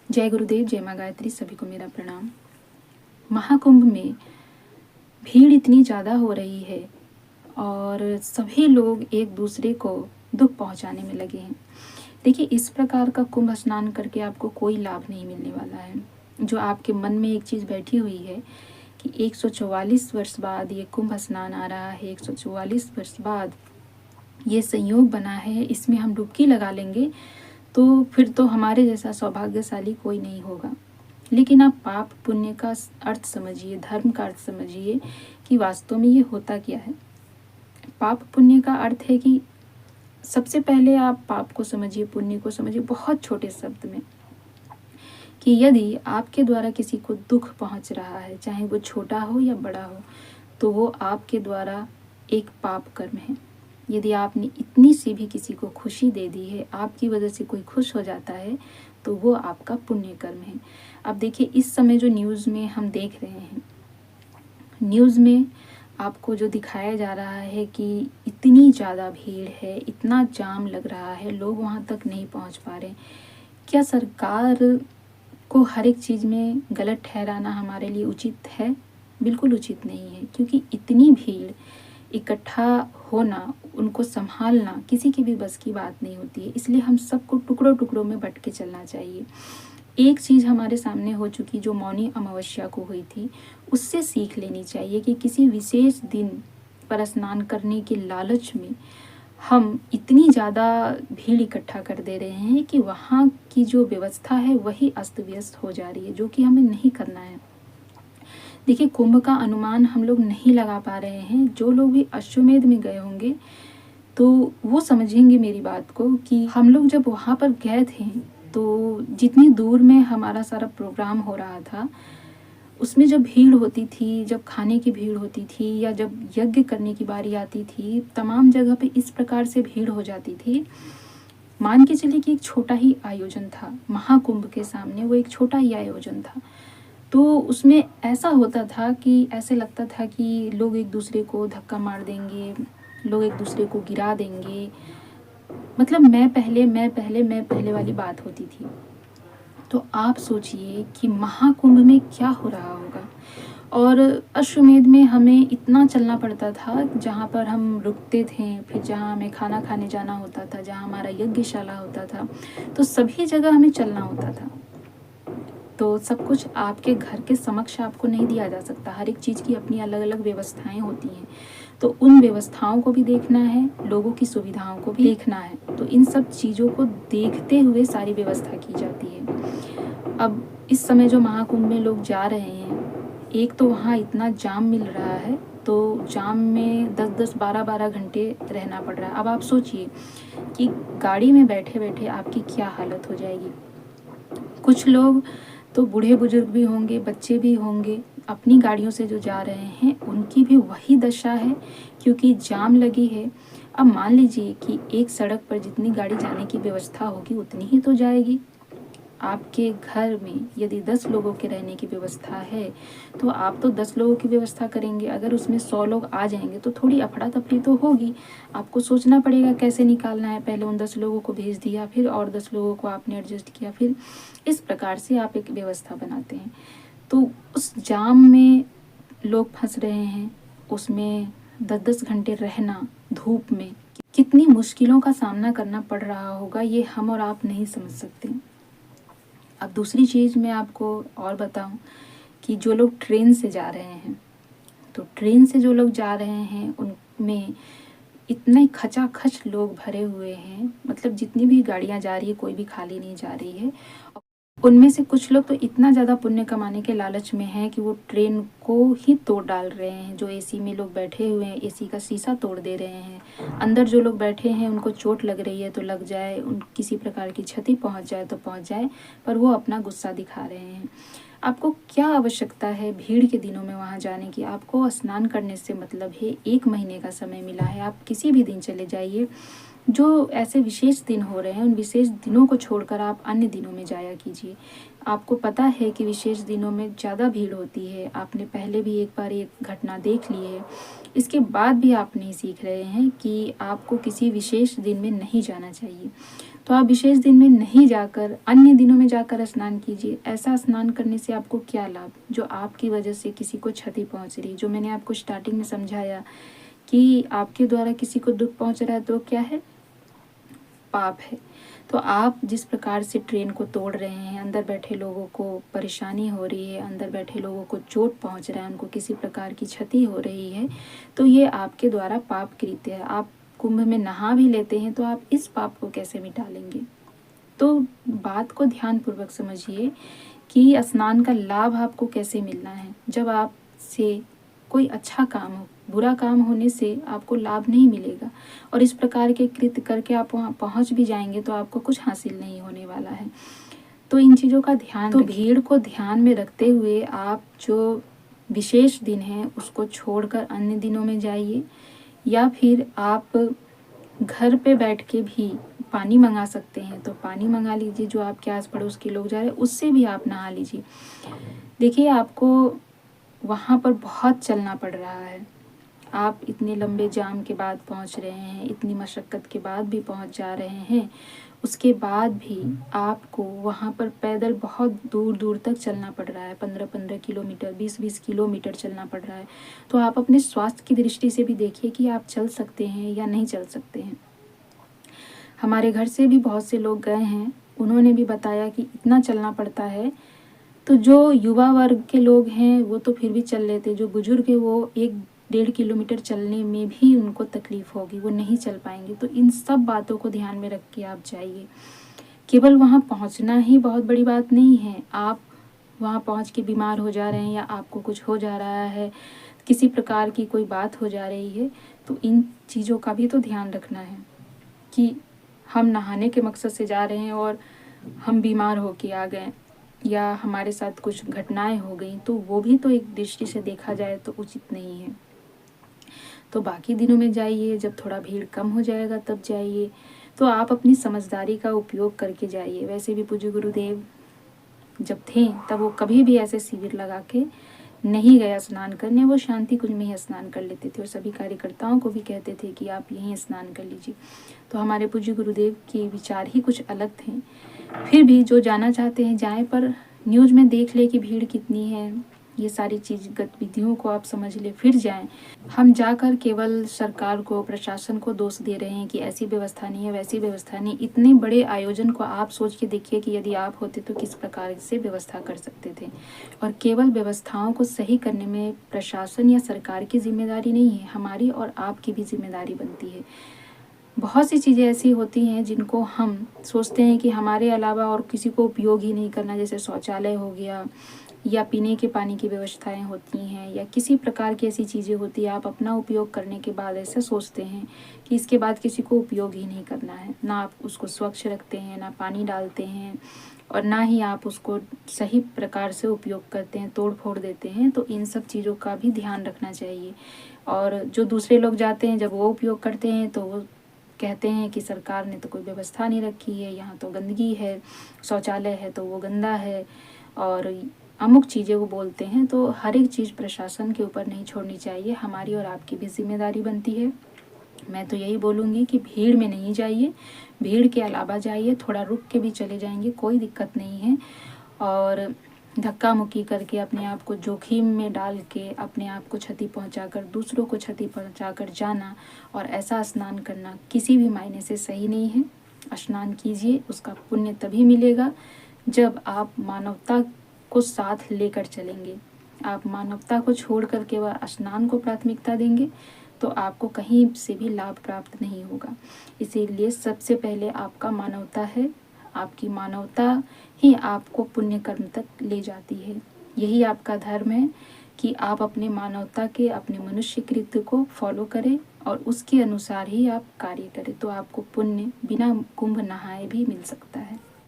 जय गुरुदेव, जय माँ गायत्री, सभी को मेरा प्रणाम। महाकुंभ में भीड़ इतनी ज़्यादा हो रही है और सभी लोग एक दूसरे को दुख पहुंचाने में लगे हैं। देखिए, इस प्रकार का कुंभ स्नान करके आपको कोई लाभ नहीं मिलने वाला है। जो आपके मन में एक चीज़ बैठी हुई है कि 144 वर्ष बाद ये कुंभ स्नान आ रहा है, 144 वर्ष बाद ये संयोग बना है, इसमें हम डुबकी लगा लेंगे तो फिर तो हमारे जैसा सौभाग्यशाली कोई नहीं होगा। लेकिन आप पाप पुण्य का अर्थ समझिए, धर्म का अर्थ समझिए कि वास्तव में ये होता क्या है। पाप पुण्य का अर्थ है कि सबसे पहले आप पाप को समझिए, पुण्य को समझिए बहुत छोटे शब्द में, कि यदि आपके द्वारा किसी को दुख पहुंच रहा है, चाहे वो छोटा हो या बड़ा हो, तो वो आपके द्वारा एक पाप कर्म है। यदि आपने इतनी सी भी किसी को खुशी दे दी है, आपकी वजह से कोई खुश हो जाता है, तो वो आपका पुण्य कर्म है। अब देखिए, इस समय जो न्यूज़ में हम देख रहे हैं, न्यूज़ में आपको जो दिखाया जा रहा है कि इतनी ज़्यादा भीड़ है, इतना जाम लग रहा है, लोग वहाँ तक नहीं पहुँच पा रहे। क्या सरकार को हर एक चीज़ में गलत ठहराना हमारे लिए उचित है? बिल्कुल उचित नहीं है, क्योंकि इतनी भीड़ इकट्ठा होना, उनको संभालना किसी की भी बस की बात नहीं होती है। इसलिए हम सबको टुकड़ों टुकड़ों में बट के चलना चाहिए। एक चीज़ हमारे सामने हो चुकी जो मौनी अमावस्या को हुई थी, उससे सीख लेनी चाहिए कि किसी विशेष दिन पर स्नान करने के लालच में हम इतनी ज़्यादा भीड़ इकट्ठा कर दे रहे हैं कि वहाँ की जो व्यवस्था है वही अस्त व्यस्त हो जा रही है, जो कि हमें नहीं करना है। देखिए, कुंभ का अनुमान हम लोग नहीं लगा पा रहे हैं। जो लोग भी अश्वमेध में गए होंगे तो वो समझेंगे मेरी बात को कि हम लोग जब वहाँ पर गए थे तो जितनी दूर में हमारा सारा प्रोग्राम हो रहा था, उसमें जब भीड़ होती थी, जब खाने की भीड़ होती थी या जब यज्ञ करने की बारी आती थी, तमाम जगह पे इस प्रकार से भीड़ हो जाती थी। मान के चलिए कि एक छोटा ही आयोजन था, महाकुंभ के सामने वो एक छोटा ही आयोजन था। तो उसमें ऐसा होता था कि ऐसे लगता था कि लोग एक दूसरे को धक्का मार देंगे, लोग एक दूसरे को गिरा देंगे। मतलब मैं पहले वाली बात होती थी। तो आप सोचिए कि महाकुंभ में क्या हो रहा होगा। और अश्वमेध में हमें इतना चलना पड़ता था, जहाँ पर हम रुकते थे, फिर जहाँ हमें खाना खाने जाना होता था, जहाँ हमारा यज्ञशाला होता था, तो सभी जगह हमें चलना होता था। तो सब कुछ आपके घर के समक्ष आपको नहीं दिया जा सकता। हर एक चीज़ की अपनी अलग अलग व्यवस्थाएं होती हैं, तो उन व्यवस्थाओं को भी देखना है, लोगों की सुविधाओं को भी देखना है। तो इन सब चीज़ों को देखते हुए सारी व्यवस्था की जाती है। अब इस समय जो महाकुंभ में लोग जा रहे हैं, एक तो वहाँ इतना जाम मिल रहा है, तो जाम में 10-10, 12-12 घंटे रहना पड़ रहा है। अब आप सोचिए कि गाड़ी में बैठे बैठे आपकी क्या हालत हो जाएगी। कुछ लोग तो बूढ़े बुजुर्ग भी होंगे, बच्चे भी होंगे, अपनी गाड़ियों से जो जा रहे हैं उनकी भी वही दशा है, क्योंकि जाम लगी है। अब मान लीजिए कि एक सड़क पर जितनी गाड़ी जाने की व्यवस्था होगी उतनी ही तो जाएगी। आपके घर में यदि 10 लोगों के रहने की व्यवस्था है तो आप तो 10 लोगों की व्यवस्था करेंगे। अगर उसमें 100 लोग आ जाएंगे तो थोड़ी अफड़ा तफड़ी तो होगी। आपको सोचना पड़ेगा कैसे निकालना है। पहले उन 10 लोगों को भेज दिया, फिर और 10 लोगों को आपने एडजस्ट किया, फिर इस प्रकार से आप एक व्यवस्था बनाते हैं। तो उस जाम में लोग फंस रहे हैं, उसमें 10-10 घंटे रहना धूप में, कितनी मुश्किलों का सामना करना पड़ रहा होगा, ये हम और आप नहीं समझ सकते। अब दूसरी चीज़ मैं आपको और बताऊं कि जो लोग ट्रेन से जा रहे हैं, तो ट्रेन से जो लोग जा रहे हैं उनमें इतने खचाखच लोग भरे हुए हैं। मतलब जितनी भी गाड़ियां जा रही है कोई भी खाली नहीं जा रही है। उनमें से कुछ लोग तो इतना ज़्यादा पुण्य कमाने के लालच में हैं कि वो ट्रेन को ही तोड़ डाल रहे हैं। जो एसी में लोग बैठे हुए हैं, एसी का शीशा तोड़ दे रहे हैं। अंदर जो लोग बैठे हैं उनको चोट लग रही है तो लग जाए, उन किसी प्रकार की क्षति पहुंच जाए तो पहुंच जाए, पर वो अपना गुस्सा दिखा रहे हैं। आपको क्या आवश्यकता है भीड़ के दिनों में वहाँ जाने की? आपको स्नान करने से मतलब है, 1 महीने का समय मिला है, आप किसी भी दिन चले जाइए। जो ऐसे विशेष दिन हो रहे हैं उन विशेष दिनों को छोड़कर आप अन्य दिनों में जाया कीजिए। आपको पता है कि विशेष दिनों में ज़्यादा भीड़ होती है, आपने पहले भी एक बार एक घटना देख ली है। इसके बाद भी आप नहीं सीख रहे हैं कि आपको किसी विशेष दिन में नहीं जाना चाहिए। तो आप विशेष दिन में नहीं जाकर अन्य दिनों में जाकर स्नान कीजिए। ऐसा स्नान करने से आपको क्या लाभ, जो आपकी वजह से किसी को क्षति पहुंच रही, जो मैंने आपको स्टार्टिंग में समझाया कि आपके द्वारा किसी को दुख पहुंच रहा है तो क्या है, पाप है। तो आप जिस प्रकार से ट्रेन को तोड़ रहे हैं, अंदर बैठे लोगों को परेशानी हो रही है, अंदर बैठे लोगों को चोट पहुंच रहा है, उनको किसी प्रकार की क्षति हो रही है, तो ये आपके द्वारा पाप कृत्य है। आप कुंभ में नहा भी लेते हैं तो आप इस पाप को कैसे मिटा लेंगे। तो बात को ध्यानपूर्वक समझिए कि स्नान का लाभ आपको कैसे मिलना है। जब आपसे कोई अच्छा काम हो, बुरा काम होने से आपको लाभ नहीं मिलेगा, और इस प्रकार के कृत्य करके आप वहाँ पहुँच भी जाएंगे तो आपको कुछ हासिल नहीं होने वाला है। तो इन चीज़ों का ध्यान, तो भीड़ को ध्यान में रखते हुए आप जो विशेष दिन है उसको छोड़कर अन्य दिनों में जाइए, या फिर आप घर पे बैठ के भी पानी मंगा सकते हैं तो पानी मंगा लीजिए। जो आपके आस पड़ोस के लोग जा रहे हैं उससे भी आप नहा लीजिए। देखिए, आपको वहाँ पर बहुत चलना पड़ रहा है, आप इतने लंबे जाम के बाद पहुँच रहे हैं, इतनी मशक्क़त के बाद भी पहुँच जा रहे हैं, उसके बाद भी आपको वहाँ पर पैदल बहुत दूर दूर तक चलना पड़ रहा है। 15-15 किलोमीटर, 20-20 किलोमीटर चलना पड़ रहा है। तो आप अपने स्वास्थ्य की दृष्टि से भी देखिए कि आप चल सकते हैं या नहीं चल सकते हैं। हमारे घर से भी बहुत से लोग गए हैं, उन्होंने भी बताया कि इतना चलना पड़ता है। तो जो युवा वर्ग के लोग हैं वो तो फिर भी चल लेते, जो बुजुर्ग है वो 1-1.5 किलोमीटर चलने में भी उनको तकलीफ होगी, वो नहीं चल पाएंगे। तो इन सब बातों को ध्यान में रख के आप जाइए। केवल वहाँ पहुँचना ही बहुत बड़ी बात नहीं है। आप वहाँ पहुँच के बीमार हो जा रहे हैं या आपको कुछ हो जा रहा है, किसी प्रकार की कोई बात हो जा रही है, तो इन चीज़ों का भी तो ध्यान रखना है कि हम नहाने के मकसद से जा रहे हैं और हम बीमार होके आ गए या हमारे साथ कुछ घटनाएं हो गई, तो वो भी तो एक दृष्टि से देखा जाए तो उचित नहीं है। तो बाकी दिनों में जाइए, जब थोड़ा भीड़ कम हो जाएगा तब जाइए। तो आप अपनी समझदारी का उपयोग करके जाइए। वैसे भी पूज्य गुरुदेव जब थे तब वो कभी भी ऐसे शिविर लगा के नहीं गया स्नान करने, वो शांति कुंज में ही स्नान कर लेते थे और सभी कार्यकर्ताओं को भी कहते थे कि आप यहीं स्नान कर लीजिए। तो हमारे पूज्य गुरुदेव के विचार ही कुछ अलग थे। फिर भी जो जाना चाहते हैं जाएं, पर न्यूज़ में देख ले कि भीड़ कितनी है, ये सारी चीज़ गतिविधियों को आप समझ ले फिर जाएं। हम जाकर केवल सरकार को, प्रशासन को दोष दे रहे हैं कि ऐसी व्यवस्था नहीं है, वैसी व्यवस्था नहीं। इतने बड़े आयोजन को आप सोच के देखिए कि यदि आप होते तो किस प्रकार से व्यवस्था कर सकते थे। और केवल व्यवस्थाओं को सही करने में प्रशासन या सरकार की जिम्मेदारी नहीं है, हमारी और आपकी भी जिम्मेदारी बनती है। बहुत सी चीज़ें ऐसी होती हैं जिनको हम सोचते हैं कि हमारे अलावा और किसी को उपयोग ही नहीं करना, जैसे शौचालय हो गया या पीने के पानी की व्यवस्थाएं होती हैं या किसी प्रकार की ऐसी चीज़ें होती हैं, आप अपना उपयोग करने के बाद ऐसा सोचते हैं कि इसके बाद किसी को उपयोग ही नहीं करना है। ना आप उसको स्वच्छ रखते हैं, ना पानी डालते हैं, और ना ही आप उसको सही प्रकार से उपयोग करते हैं, तोड़ फोड़ देते हैं। तो इन सब चीज़ों का भी ध्यान रखना चाहिए। और जो दूसरे लोग जाते हैं, जब वो उपयोग करते हैं तो वो कहते हैं कि सरकार ने तो कोई व्यवस्था नहीं रखी है, यहाँ तो गंदगी है, शौचालय है तो वो गंदा है, और अमुक चीज़ें वो बोलते हैं। तो हर एक चीज़ प्रशासन के ऊपर नहीं छोड़नी चाहिए, हमारी और आपकी भी जिम्मेदारी बनती है। मैं तो यही बोलूँगी कि भीड़ में नहीं जाइए, भीड़ के अलावा जाइए, थोड़ा रुक के भी चले जाएंगे, कोई दिक्कत नहीं है। और धक्का मुक्की करके अपने आप को जोखिम में डाल के अपने आप को क्षति पहुंचाकर, दूसरों को क्षति पहुंचाकर जाना और ऐसा स्नान करना किसी भी मायने से सही नहीं है। स्नान कीजिए, उसका पुण्य तभी मिलेगा जब आप मानवता को साथ लेकर चलेंगे। आप मानवता को छोड़ कर केवल स्नान को प्राथमिकता देंगे तो आपको कहीं से भी लाभ प्राप्त नहीं होगा। इसीलिए सबसे पहले आपका मानवता है, आपकी मानवता ही आपको पुण्य कर्म तक ले जाती है। यही आपका धर्म है कि आप अपने मानवता के, अपने मनुष्य कृत्य को फॉलो करें और उसके अनुसार ही आप कार्य करें, तो आपको पुण्य बिना कुंभ नहाए भी मिल सकता है।